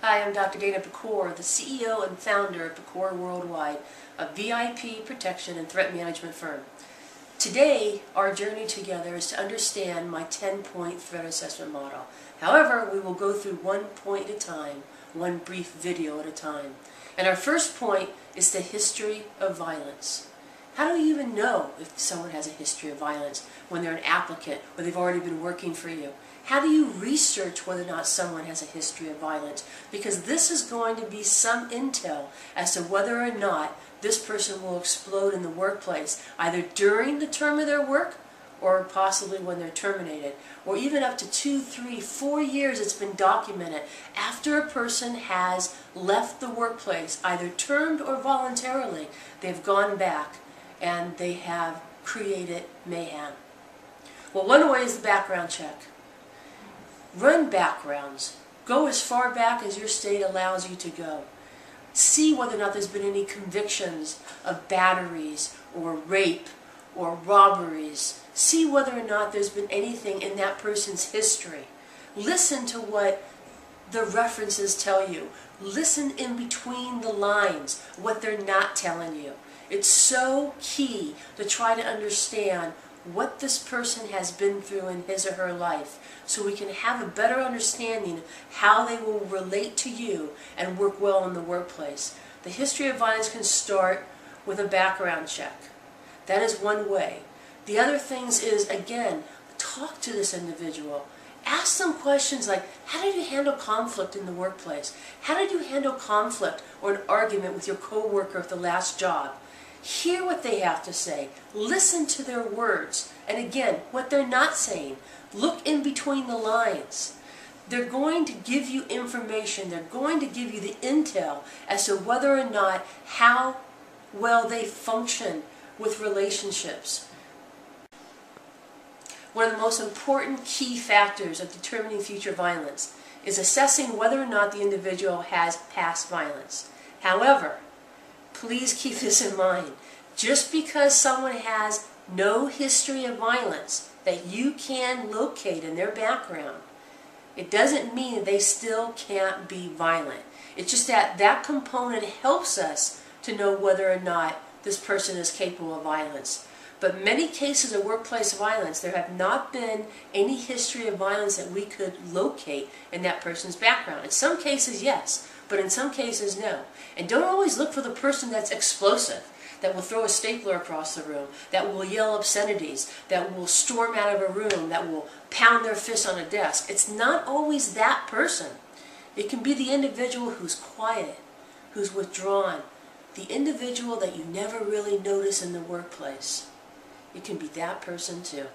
Hi, I'm Dr. Dana Pecor, the CEO and founder of Pecor Worldwide, a VIP protection and threat management firm. Today, our journey together is to understand my 10-point threat assessment model. However, we will go through one point at a time, one brief video at a time. And our first point is the history of violence. How do you even know if someone has a history of violence when they're an applicant or they've already been working for you? How do you research whether or not someone has a history of violence? Because this is going to be some intel as to whether or not this person will explode in the workplace, either during the term of their work or possibly when they're terminated, or even up to 2, 3, 4 years it's been documented after a person has left the workplace, either termed or voluntarily, they've gone back and they have created mayhem. Well, one way is the background check. Run backgrounds. Go as far back as your state allows you to go. See whether or not there's been any convictions of batteries or rape or robberies. See whether or not there's been anything in that person's history. Listen to what the references tell you. Listen in between the lines, what they're not telling you. It's so key to try to understand what this person has been through in his or her life so we can have a better understanding of how they will relate to you and work well in the workplace. The history of violence can start with a background check. That is one way. The other things is, again, talk to this individual. Ask them questions like, how did you handle conflict in the workplace? How did you handle conflict or an argument with your coworker at the last job? Hear what they have to say. Listen to their words. And again, what they're not saying. Look in between the lines. They're going to give you information. They're going to give you the intel as to whether or not how well they function with relationships. One of the most important key factors of determining future violence is assessing whether or not the individual has past violence. However, please keep this in mind. Just because someone has no history of violence that you can locate in their background, it doesn't mean they still can't be violent. It's just that that component helps us to know whether or not this person is capable of violence. But many cases of workplace violence, there have not been any history of violence that we could locate in that person's background. In some cases, yes, but in some cases, no. And don't always look for the person that's explosive, that will throw a stapler across the room, that will yell obscenities, that will storm out of a room, that will pound their fist on a desk. It's not always that person. It can be the individual who's quiet, who's withdrawn, the individual that you never really notice in the workplace. It can be that person too.